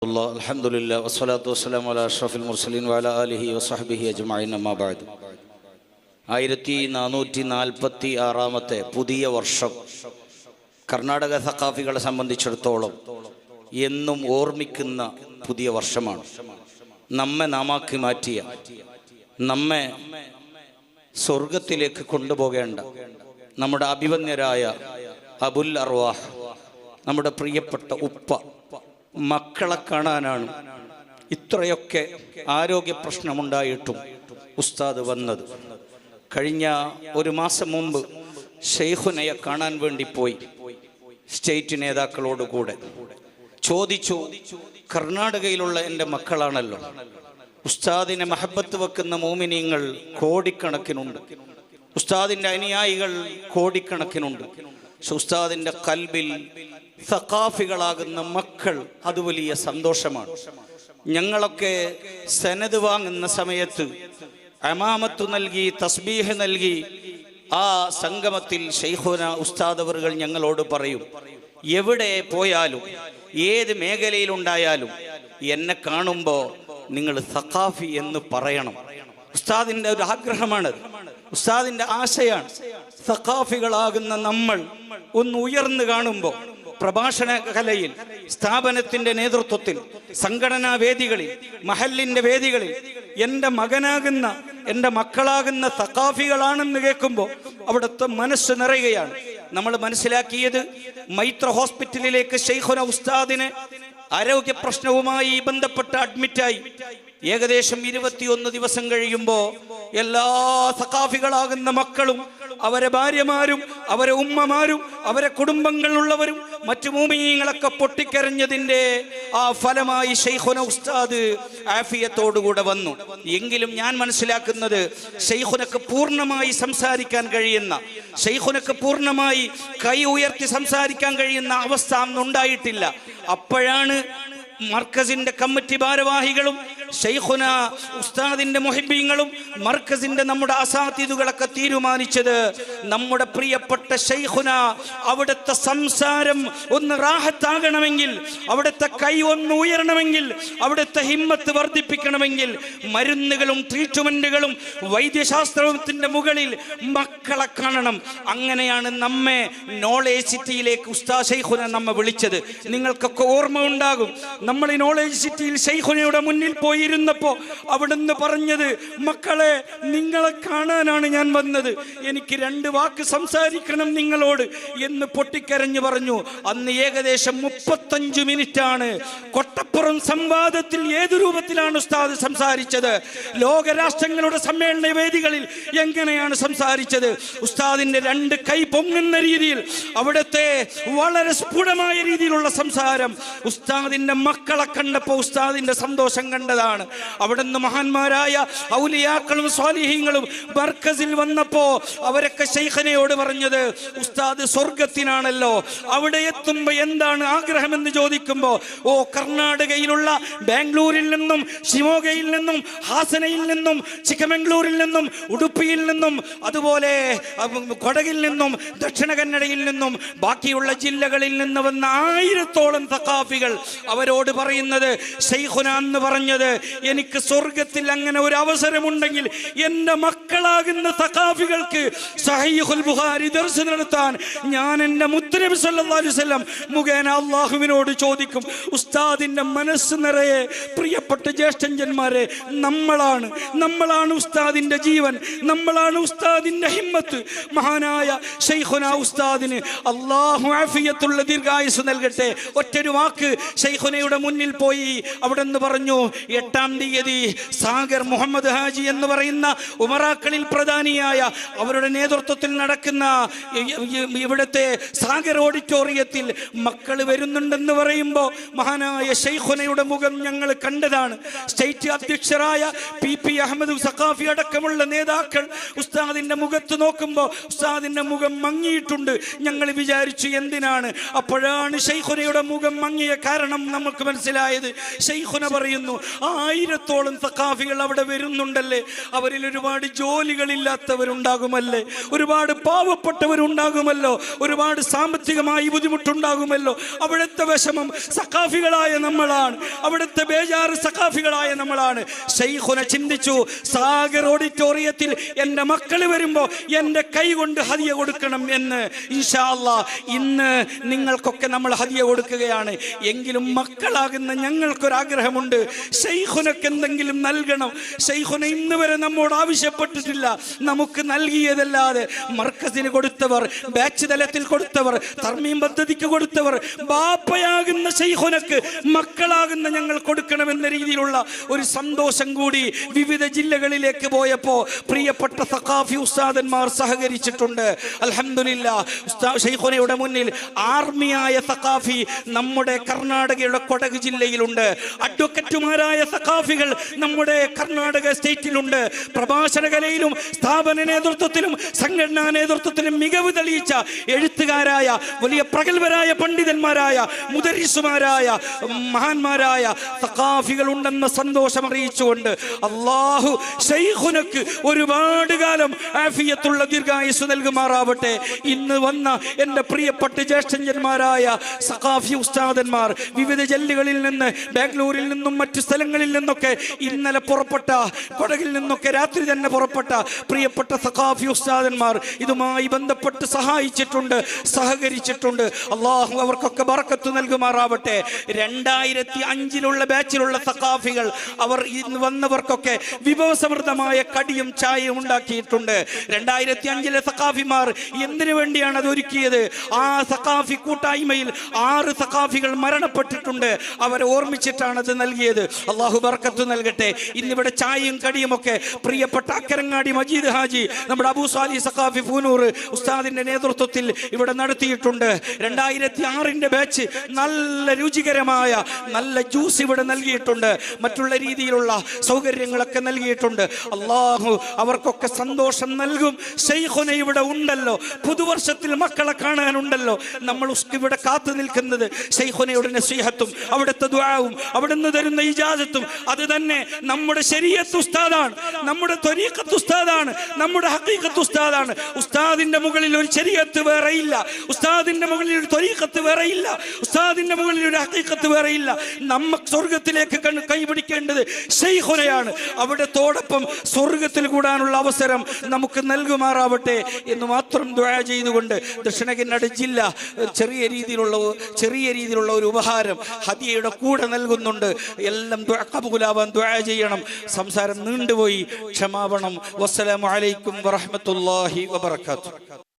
അൽഹംദുലില്ലാഹി വസ്സലാത്തു വസ്സലാമു അലാ അഷ്റഫിൽ മുർസലീൻ വഅലാ ആലിഹി വസഹ്ബിഹി അജ്മഈൻ അമ്മാ ബഅദ്. 1446 പുതിയ വർഷം കർണാടക സഖാഫികളെ സംബന്ധിച്ചിടത്തോളം എന്നും ഓർമ്മിക്കുന്ന പുതിയ വർഷമാണ്. നമ്മെ നാമാക്കി മാറ്റിയ, നമ്മെ സ്വർഗത്തിലേക്ക് കൊണ്ടുപോകേണ്ട നമ്മുടെ അഭിവന്യരായ അബുൽ അർവാഹ്, നമ്മുടെ പ്രിയപ്പെട്ട ഉപ്പ, മക്കളെ കാണാനാണ് ഇത്രയൊക്കെ ആരോഗ്യ പ്രശ്നമുണ്ടായിട്ടും ഉസ്താദ് വന്നത്. കഴിഞ്ഞ ഒരു മാസം മുമ്പ് ഷെയ്ഖുനയെ കാണാൻ വേണ്ടി പോയി. സ്റ്റേറ്റ് നേതാക്കളോടുകൂടെ ചോദിച്ചു, കർണാടകയിലുള്ള എൻ്റെ മക്കളാണല്ലോ, ഉസ്താദിനെ മഹബത്ത് വെക്കുന്ന മോമിനീങ്ങൾ കോടിക്കണക്കിനുണ്ട്, ഉസ്താദിൻ്റെ അനുയായികൾ കോടിക്കണക്കിനുണ്ട്. പക്ഷെ ഉസ്താദിൻ്റെ കൽബിൽ സഖാഫികളാകുന്ന മക്കൾ, അത് വലിയ സന്തോഷമാണ്. ഞങ്ങളൊക്കെ സനദ് വാങ്ങുന്ന സമയത്ത് അമാമത്ത് നൽകി, തസ്ബീഹ് നൽകി, ആ സംഗമത്തിൽ ശൈഖുന ഉസ്താദ് അവറുകൾ ഞങ്ങളോട് പറയും, എവിടെ പോയാലും ഏത് മേഖലയിലുണ്ടായാലും എന്നെ കാണുമ്പോൾ നിങ്ങൾ സഖാഫി എന്ന് പറയണം. ഉസ്താദിൻ്റെ ഒരു ആഗ്രഹമാണത്, ഉസ്താദിൻ്റെ ആശയാണ്. സഖാഫികളാകുന്ന നമ്മൾ ഒന്ന് ഉയർന്നു കാണുമ്പോൾ പ്രഭാഷണ കലയിൽ, സ്ഥാപനത്തിന്റെ നേതൃത്വത്തിൽ, സംഘടനാ വേദികളിൽ, മഹല്ലിന്റെ വേദികളിൽ എൻ്റെ മകനാകുന്ന, എൻ്റെ മക്കളാകുന്ന സഖാഫികളാണെന്ന് കേൾക്കുമ്പോൾ അവിടുത്തെ മനസ്സ് നിറയുകയാണ്. നമ്മൾ മനസ്സിലാക്കിയത്, മൈത്ര ഹോസ്പിറ്റലിലേക്ക് ശൈഖുന ഉസ്താദിനെ ആരോഗ്യ പ്രശ്നവുമായി ബന്ധപ്പെട്ട് അഡ്മിറ്റായി ഏകദേശം 21 ദിവസം കഴിയുമ്പോൾ എല്ലാ സഖാഫികളാകുന്ന മക്കളും, അവരെ ഭാര്യമാരും, അവരെ ഉമ്മമാരും, അവരെ കുടുംബങ്ങളുള്ളവരും മറ്റു മോമിനീങ്ങളൊക്കെ പൊട്ടിക്കരഞ്ഞതിൻ്റെ ആ ഫലമായി ശൈഖുന ഉസ്താദ് ആഫിയത്തോടുകൂടെ വന്നു. എങ്കിലും ഞാൻ മനസ്സിലാക്കുന്നത്, ശൈഖുനക്ക് പൂർണ്ണമായി സംസാരിക്കാൻ കഴിയുന്ന, ശൈഖുനക്ക് പൂർണ്ണമായി കൈ ഉയർത്തി സംസാരിക്കാൻ കഴിയുന്ന അവസ്ഥ അന്നുണ്ടായിട്ടില്ല. അപ്പോഴാണ് മർക്കസിന്റെ കമ്മിറ്റി ഭാരവാഹികളും ശൈഖുന ഉസ്താദിന്റെ മുഹിബ്ബീങ്ങളും മർക്കസിന്റെ നമ്മുടെ അസാതിദുകളൊക്കെ തീരുമാനിച്ചത്, നമ്മുടെ പ്രിയപ്പെട്ട ശൈഖുന അവിടുത്തെ സംസാരം ഒന്ന് റാഹത്താകണമെങ്കിൽ, അവിടുത്തെ കൈ ഒന്ന് ഉയരണമെങ്കിൽ, അവിടുത്തെ ഹിമ്മത്ത് വർദ്ധിപ്പിക്കണമെങ്കിൽ മരുന്നുകളും ട്രീറ്റ്മെന്റുകളും വൈദ്യശാസ്ത്രത്തിന്റെ മുകളിൽ മക്കളെ കാണണം. അങ്ങനെയാണ് നമ്മെ നോളേജ് സിറ്റിയിലേക്ക് ഉസ്താദ് ശൈഖുന നമ്മെ വിളിച്ചത്. നിങ്ങൾക്കൊക്കെ ഓർമ്മ ഉണ്ടാകും, നമ്മൾ ഈ നോളേജ് സിറ്റിയിൽ ശൈഖുനയുടെ മുന്നിൽ പോയിരുന്നപ്പോൾ അവിടുന്ന് പറഞ്ഞത്, മക്കളെ നിങ്ങളെ കാണാനാണ് ഞാൻ വന്നത്, എനിക്ക് 2 വാക്ക് സംസാരിക്കണം നിങ്ങളോട് എന്ന് പൊട്ടിക്കരഞ്ഞു പറഞ്ഞു. അന്ന് ഏകദേശം 35 മിനിറ്റാണ് കൊട്ടപ്പുറം സംവാദത്തിൽ ഏതു രൂപത്തിലാണ് ഉസ്താദ് സംസാരിച്ചത്, ലോകരാഷ്ട്രങ്ങളുടെ സമ്മേളന വേദികളിൽ എങ്ങനെയാണ് സംസാരിച്ചത്, ഉസ്താദിന്റെ 2 കൈ പൊങ്ങുന്ന രീതിയിൽ അവിടുത്തെ വളരെ സ്ഫുടമായ രീതിയിലുള്ള സംസാരം. ഉസ്താദിന്റെ മക്കളെ കണ്ടപ്പോൾ ഉസ്താദിന്റെ സന്തോഷം കണ്ടതാണ്. അവിടുന്ന് മഹാന്മാരായ ഔലിയാക്കളും സ്വാലിഹീങ്ങളും മർക്കസിൽ വന്നപ്പോ അവരൊക്കെ ശൈഖുനയോട് പറഞ്ഞത്, ഉസ്താദ് സ്വർഗത്തിനാണല്ലോ, അവിടെ എത്തുമ്പോ എന്താണ് ആഗ്രഹമെന്ന് ചോദിക്കുമ്പോ, ഓ കർണാടകയിലുള്ള ബാംഗ്ലൂരിൽ നിന്നും, ഷിമോഗയിൽ നിന്നും, ഹാസനയിൽ നിന്നും, ചിക്കമംഗ്ലൂരിൽ നിന്നും, ഉടുപ്പിയിൽ നിന്നും, അതുപോലെ കൊടകിൽ നിന്നും, ദക്ഷിണ കന്നഡയിൽ നിന്നും, ബാക്കിയുള്ള ജില്ലകളിൽ നിന്ന് വന്ന 1000-ഓളം സഖാഫികൾ അവരോട് പറയുന്നത്, ശൈഖുന എന്ന് പറഞ്ഞത്, എനിക്ക് സ്വർഗത്തിൽ അങ്ങനെ ഒരു അവസരമുണ്ടെങ്കിൽ എൻ്റെ മക്കളാകുന്ന സഖാഫികൾക്ക് സഹീഹുൽ ബുഖാരി ദർസ് നടത്താൻ ഞാൻ എൻ്റെ മുത്തുനബി സല്ലല്ലാഹു അലൈഹി വസല്ലം മുഖേന അല്ലാഹുവിനോട് ചോദിക്കും. ഉസ്താദിന്റെ മനസ്സ് നിറയെ പ്രിയപ്പെട്ട ജ്യേഷ്ഠന്മാരെ, നമ്മളാണ് ഉസ്താദിന്റെ ജീവൻ, നമ്മളാണ് ഉസ്താദിന്റെ ഹിമ്മത്ത്. മഹാനായ ശൈഖുന ഉസ്താദിന് അല്ലാഹു ആഫിയത്തുള്ള ദീർഘായുസ് നൽകട്ടെ. ഒറ്റൊരു വാക്ക് ശൈഖുനയുടെ മുന്നിൽ പോയി അവിടെ നിന്ന് പറഞ്ഞു, 8-ാം തീയതി സാഗർ മുഹമ്മദ് ഹാജി എന്ന് പറയുന്ന ഉമറാക്കളിൽ പ്രധാനിയായ അവരുടെ നേതൃത്വത്തിൽ നടക്കുന്ന ഇവിടുത്തെ സാഗർ ഓഡിറ്റോറിയത്തിൽ മക്കൾ വരുന്നുണ്ടെന്ന് പറയുമ്പോൾ മഹാനായ ശൈഖുനയുടെ മുഖം ഞങ്ങൾ കണ്ടതാണ്. സ്റ്റേറ്റ് അധ്യക്ഷരായ PP അഹമ്മദ് സഖാഫി അടക്കമുള്ള നേതാക്കൾ ഉസ്താദിന്റെ മുഖത്ത് നോക്കുമ്പോൾ ഉസ്താദിന്റെ മുഖം മങ്ങിയിട്ടുണ്ട്. ഞങ്ങൾ വിചാരിച്ചു എന്തിനാണ്. അപ്പോഴാണ് ശൈഖുനയുടെ മുഖം മങ്ങിയ കാരണം നമുക്ക് മനസ്സിലായത്. ശൈഖുന പറയുന്നു, ആ 1000-ഓളം സഖാഫികൾ അവിടെ വരുന്നുണ്ടല്ലേ. അവരിൽ ഒരുപാട് ജോലികളില്ലാത്തവരുണ്ടാകുമല്ലേ, ഒരുപാട് പാവപ്പെട്ടവരുണ്ടാകുമല്ലോ, ഒരുപാട് സാമ്പത്തികമായി ബുദ്ധിമുട്ടുണ്ടാകുമല്ലോ. അവിടുത്തെ വിഷമം സഖാഫികളായ നമ്മളാണ്, അവിടുത്തെ ബേജാറ് സഖാഫികളായ നമ്മളാണ്. ശൈഖുന ചിന്തിച്ചു, സാഗർ ഓഡിറ്റോറിയത്തിൽ എൻ്റെ മക്കൾ വരുമ്പോൾ എൻ്റെ കൈ കൊണ്ട് ഹദിയ കൊടുക്കണം എന്ന്. ഇൻഷാ അല്ലാഹ് ഇന്ന് നിങ്ങൾക്കൊക്കെ നമ്മൾ ഹദിയ കൊടുക്കുകയാണ്. എങ്കിലും മക്കളാകുന്ന ഞങ്ങൾക്കൊരാഗ്രഹമുണ്ട്, ശൈഖുനക്ക് എന്തെങ്കിലും നൽകണം. ശൈഖുന ഇന്ന് വരെ നമ്മോട് ആവശ്യപ്പെട്ടിട്ടില്ല. നമുക്ക് നൽകിയതല്ലാതെ മർക്കസിന് കൊടുത്തവർ, ബാച്ച് തലത്തിൽ കൊടുത്തവർ, തർമീം പദ്ധതിക്ക് കൊടുത്തവർ, ബാപ്പയാകുന്ന ശൈഖുനക്ക് മക്കളാകുന്ന ഞങ്ങൾ കൊടുക്കണമെന്ന രീതിയിലുള്ള ഒരു സന്തോഷം കൂടി വിവിധ ജില്ലകളിലേക്ക് പോയപ്പോ പ്രിയപ്പെട്ട സഖാഫി ഉസ്താദന്മാർ സഹകരിച്ചിട്ടുണ്ട്. അൽഹംദുലില്ലാഹ്. ശൈഖുനയുടെ മുന്നിൽ ആർമിയായ സഖാഫി നമ്മുടെ കർണാടകയുടെ കൊടക് ജില്ലയിലുണ്ട്. അഡ്വക്കറ്റുമാരായ സഖാഫികൾ നമ്മുടെ കർണാടക സ്റ്റേറ്റിലുണ്ട്. പ്രഭാഷണ കലയിലും സ്ഥാപന നേതൃത്വത്തിലും സംഘടനാ നേതൃത്വത്തിലും മികവ് തെളിയിച്ച എഴുത്തുകാരായ വലിയ പ്രഗത്ഭരായ പണ്ഡിതന്മാരായ മുദരിസുമാരായ മഹാന്മാരായ സഖാഫികൾ ഉണ്ടെന്ന സന്തോഷം അറിയിച്ചുകൊണ്ട് അല്ലാഹു ശൈഖുനക്ക് ഒരുപാട് കാലം ആഫിയത്തുള്ള ദീർഘായുസ് നൽകുമാറാവട്ടെ. ഇന്ന് വന്ന എൻ്റെ പ്രിയപ്പെട്ട ജ്യേഷ്ഠന്മാരായ സഖാഫി ഉസ്താദന്മാർ വിവിധ ജില്ലകളിൽ നിന്ന്, ബാംഗ്ലൂരിൽ നിന്നും മറ്റു സ്ഥലങ്ങളിൽ നിന്നൊക്കെ ഇന്നലെ പുറപ്പെട്ട, കൊടകിൽ നിന്നൊക്കെ രാത്രി തന്നെ പുറപ്പെട്ട പ്രിയപ്പെട്ട സഖാഫി ഉസ്താദന്മാർ ഇതുമായി ബന്ധപ്പെട്ട് സഹായിച്ചിട്ടുണ്ട്, സഹകരിച്ചിട്ടുണ്ട്. അള്ളാഹു അവർക്കൊക്കെ ബർക്കത്ത് നൽകുമാറാവട്ടെ. 2005 ബാച്ചിലുള്ള സഖാഫികൾ അവർ ഇന്ന് വന്നവർക്കൊക്കെ വിഭവസമൃദ്ധമായ കടിയും ചായയും ഉണ്ടാക്കിയിട്ടുണ്ട്. 2005 സഖാഫിമാർ എന്തിനു വേണ്ടിയാണ് അത് ഒരുക്കിയത്? ആ സഖാഫി കൂട്ടായ്മയിൽ 6 സഖാഫികൾ മരണപ്പെട്ടിട്ടുണ്ട്. അവരെ ഓർമ്മിച്ചിട്ടാണ് അത് നൽകിയത്. അള്ളാഹു ബർക്കത്ത് നൽകട്ടെ. ഇന്നിവിടെ ചായയും കടിയും ഒക്കെ പ്രിയപ്പെട്ട അക്കരങ്ങാടി മജീദ് ഹാജി, നമ്മുടെ അബൂ സാലിഹ് സഖാഫി പൂനൂർ ഉസ്താദിന്റെ നേതൃത്വത്തിൽ ഇവിടെ നടത്തിയിട്ടുണ്ട്. 2006 ബാച്ച് നല്ല രുചികരമായ നല്ല ജ്യൂസ് ഇവിടെ നൽകിയിട്ടുണ്ട്. മറ്റുള്ള രീതിയിലുള്ള സൗകര്യങ്ങളൊക്കെ നൽകിയിട്ടുണ്ട്. അള്ളാഹു അവർക്കൊക്കെ സന്തോഷം നൽകും. ശൈഖുന ഇവിടെ ഉണ്ടല്ലോ, പുതുവർഷത്തിൽ മക്കളെ കാണാനുണ്ടല്ലോ. നമ്മൾ ഇവിടെ കാത്തു നിൽക്കുന്നത് ശൈഖുനയുടെ നസീഹത്തും അവിടുത്തെ ദുആവും അവിടുന്ന് തരുന്ന ഇജാസത്തും. അത് തന്നെ നമ്മുടെ ശരീഅത്ത് ഉസ്താദാണ്, നമ്മുടെ ത്വരീഖത്ത് ഉസ്താദാണ്, നമ്മുടെ ഹഖീഖത്ത് ഉസ്താദാണ്. ഉസ്താദിന്റെ മുകളിൽ ഒരു ശരീഅത്ത് വേറെയില്ല, ഉസ്താദിന്റെ മുകളിൽ ഒരു ത്വരീഖത്ത് വേറെയില്ല, ഉസ്താദിന്റെ മുകളിൽ ഒരു ഹഖീഖത്ത് വേറെയില്ല. നമുക്ക് സ്വർഗത്തിലേക്ക് കൈപിടിക്കേണ്ടത് ശൈഖുനയാണ്. അവിടത്തോടൊപ്പം സ്വർഗത്തിൽ കൂടാനുള്ള അവസരം നമുക്ക് നൽകുമാറാവട്ടെ എന്ന് മാത്രം ദുആ ചെയ്തുകൊണ്ട് ദക്ഷിണകന്നഡ ജില്ല ചെറിയ രീതിയിലുള്ള ഒരു ഉപഹാരം ഹദിയയുടെ കൂടെ നൽകുന്നുണ്ട്. എല്ലാം കബൂലാവാൻ ദുആ ചെയ്യണം. സംസാരം നീണ്ടുപോയി, ക്ഷമാപണം. വസ്സലാമു അലൈക്കും വറഹ്മത്തുള്ളാഹി വബറകാതുഹു.